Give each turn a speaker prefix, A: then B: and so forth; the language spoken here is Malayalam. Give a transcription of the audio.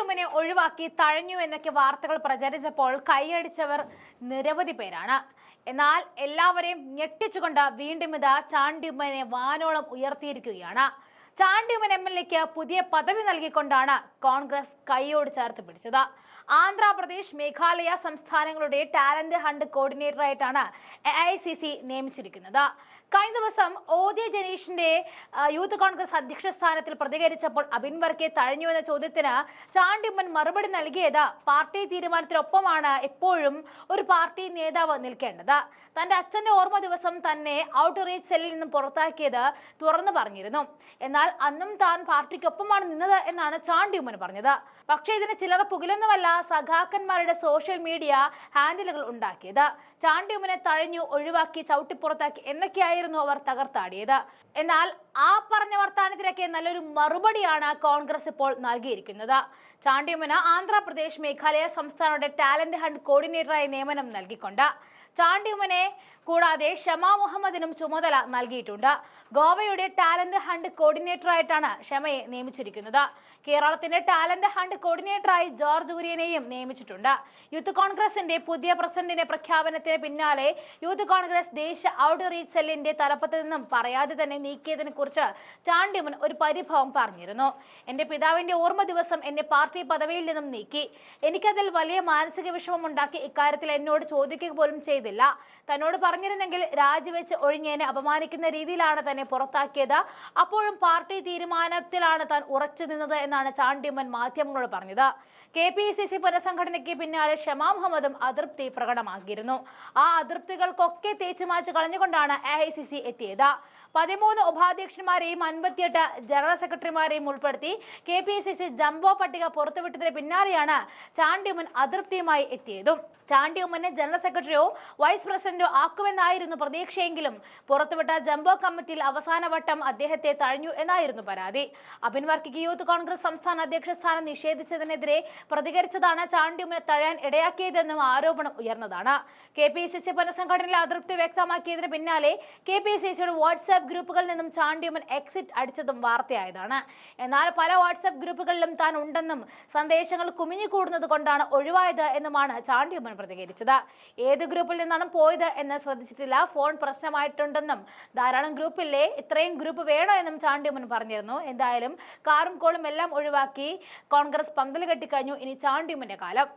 A: ചാണ്ടിയുമ്മനെ ഒഴിവാക്കി തഴഞ്ഞു എന്നൊക്കെ വാർത്തകൾ പ്രചരിച്ചപ്പോൾ കൈയടിച്ചവർ നിരവധി പേരാണ്. എന്നാൽ എല്ലാവരെയും ഞെട്ടിച്ചുകൊണ്ട് വീണ്ടും ഇതാ ചാണ്ടിയുമ്മനെ വാനോളം ഉയർത്തിയിരിക്കുകയാണ്. ചാണ്ടിയുമ്മൻ MLAക്ക് പുതിയ പദവി നൽകിക്കൊണ്ടാണ് കോൺഗ്രസ് കൈയോട് ചേർത്ത് പിടിച്ചത്. ആന്ധ്രാപ്രദേശ്, മേഘാലയ സംസ്ഥാനങ്ങളുടെ ടാലന്റ് ഹണ്ട് കോർഡിനേറ്ററായിട്ടാണ് AICC നിയമിച്ചിരിക്കുന്നത്. കഴിഞ്ഞ ദിവസം OJ ജനീഷിന്റെ യൂത്ത് കോൺഗ്രസ് അധ്യക്ഷ സ്ഥാനത്തിൽ പ്രതികരിച്ചപ്പോൾ അബിൻ വർക്കെ തഴഞ്ഞുവെന്ന ചോദ്യത്തിന് ചാണ്ടിയുമ്മൻ മറുപടി നൽകിയത് പാർട്ടി തീരുമാനത്തിനൊപ്പമാണ് എപ്പോഴും ഒരു പാർട്ടി നേതാവ് നിൽക്കേണ്ടത്. തന്റെ അച്ഛന്റെ ഓർമ്മ ദിവസം തന്നെ ഔട്ട് റീച്ച് സെല്ലിൽ നിന്നും പുറത്താക്കിയത് തുറന്നു പറഞ്ഞിരുന്നു. എന്നാൽ അന്നും താൻ പാർട്ടിക്കൊപ്പമാണ് നിന്നത് എന്നാണ് ചാണ്ടിയുമ്മൻ പറഞ്ഞത്. പക്ഷേ ഇതിന് ചിലർ പുകിലൊന്നുമല്ല സഖാക്കന്മാരുടെ സോഷ്യൽ മീഡിയ ഹാൻഡിലുകൾ ഉണ്ടാക്കിയത്. ചാണ്ടിയുമ്മനെ തഴഞ്ഞു, ഒഴിവാക്കി, ചവിട്ടിപ്പുറത്താക്കി എന്നൊക്കെയായിരുന്നു അവർ തകർത്താടിയത്. എന്നാൽ ആ പറഞ്ഞ വർത്താനത്തിലൊക്കെ നല്ലൊരു മറുപടിയാണ് കോൺഗ്രസ് ഇപ്പോൾ നൽകിയിരിക്കുന്നത്. ചാണ്ടിയുമ്മന് ആന്ധ്രാപ്രദേശ്, മേഘാലയ സംസ്ഥാനങ്ങളുടെ ടാലന്റ് ഹണ്ട് കോർഡിനേറ്ററായി നിയമനം നൽകിക്കൊണ്ട് ചാണ്ടിയുമ്മനെ കൂടാതെ ഷമ മുഹമ്മദിനും ചുമതല നൽകിയിട്ടുണ്ട്. ഗോവയുടെ ടാലന്റ് ഹണ്ട് കോർഡിനേറ്ററായിട്ടാണ് ഷമയെ നിയമിച്ചിരിക്കുന്നത്. കേരളത്തിന്റെ ടാലന്റ് ഹണ്ട് കോർഡിനേറ്ററായി ജോർജ് കുര്യനെയും നിയമിച്ചിട്ടുണ്ട്. യൂത്ത് കോൺഗ്രസിന്റെ പുതിയ പ്രസിഡന്റിന്റെ പ്രഖ്യാപനത്തിന് പിന്നാലെ യൂത്ത് കോൺഗ്രസ് ദേശീയ ഔട്ട് റീച്ച് സെല്ലിന്റെ തലപ്പത്ത് നിന്നും പറയാതെ തന്നെ നീക്കിയതിനെ കുറിച്ച് ചാണ്ടിയുമ്മൻ ഒരു പരിഭവം പറഞ്ഞിരുന്നു. എന്റെ പിതാവിന്റെ ഓർമ്മ ദിവസം എന്നെ പാർട്ടി പദവിയിൽ നിന്നും നീക്കി. എനിക്കതിൽ വലിയ മാനസിക വിഷമമുണ്ടാക്കി. ഇക്കാര്യത്തിൽ എന്നോട് ചോദിക്കുക പോലും ചെയ്തില്ല. തന്നോട് പറഞ്ഞിരുന്നെങ്കിൽ രാജിവെച്ച് ഒഴിഞ്ഞേനെ അപമാനിക്കുന്ന രീതിയിലാണ് തന്നെ പുറത്താക്കിയത്. അപ്പോഴും പാർട്ടി തീരുമാനത്തിലാണ് താൻ ഉറച്ചു നിന്നത് എന്നാണ് ചാണ്ടിയുമ്മൻ മാധ്യമങ്ങളോട് പറഞ്ഞത്. KPCC പുനഃസംഘടനയ്ക്ക് പിന്നാലെ ഷമ മുഹമ്മദും അതൃപ്തി പ്രകടമാക്കിയിരുന്നു. ആ അതൃപ്തികൾക്കൊക്കെ തേച്ചുമാച്ച് കളഞ്ഞുകൊണ്ടാണ് AICC എത്തിയത്. 13 ഉപാധ്യക്ഷന്മാരെയും 58 ജനറൽ സെക്രട്ടറിമാരെയും ഉൾപ്പെടുത്തി KPCC ജംബോ പട്ടിക പുറത്തുവിട്ടതിന് പിന്നാലെയാണ് ചാണ്ടിയുമ്മൻ അതൃപ്തിയുമായി എത്തിയതും. ചാണ്ടിയുമ്മനെ ജനറൽ സെക്രട്ടറിയോ വൈസ് പ്രസിഡന്റോ ആക്കുമെന്നായിരുന്നു പ്രതീക്ഷയെങ്കിലും പുറത്തുവിട്ട ജംബോ കമ്മിറ്റിയിൽ അവസാനവട്ടം അദ്ദേഹത്തെ തഴഞ്ഞു എന്നായിരുന്നു പരാതി. അബിൻ വർക്കിക്ക് യൂത്ത് കോൺഗ്രസ് സംസ്ഥാന അധ്യക്ഷ സ്ഥാനം നിഷേധിച്ചതിനെതിരെ പ്രതികരിച്ചതാണ് ചാണ്ടിയുമ്മനെ തഴയാൻ ഇടയാക്കിയതെന്നും ആരോപണം ഉയർന്നതാണ്. KPCC പുനഃസംഘടനയിലെ അതൃപ്തി വ്യക്തമാക്കിയതിന് പിന്നാലെ KPCCയുടെ വാട്സ്ആപ്പ് ഗ്രൂപ്പുകളിൽ നിന്നും ചാണ്ടിയുമ്മൻ എക്സിറ്റ് അടിച്ചതും വാർത്തയായതാണ്. എന്നാൽ പല വാട്സ്ആപ്പ് ഗ്രൂപ്പുകളിലും താൻ ഉണ്ടെന്നും സന്ദേശങ്ങൾ കുമിഞ്ഞുകൂടുന്നത് കൊണ്ടാണ് ഒഴിവായത് എന്നുമാണ് ചാണ്ടിയുമ്മൻ പ്രതികരിച്ചത്. ഏത് ഗ്രൂപ്പിൽ നിന്നാണ് പോയത് എന്ന് ശ്രദ്ധിച്ചിട്ടില്ല. ഫോൺ പ്രശ്നമായിട്ടുണ്ടെന്നും ധാരാളം ഗ്രൂപ്പില്ലേ, ഇത്രയും ഗ്രൂപ്പ് വേണോ എന്നും ചാണ്ടിയുമ്മൻ പറഞ്ഞിരുന്നു. എന്തായാലും കാറും കോളും എല്ലാം ഒഴിവാക്കി കോൺഗ്രസ് പന്തൽ കെട്ടിക്കഴിഞ്ഞു. ഇനി ചാണ്ടിയുമ്മന്റെ കാലം.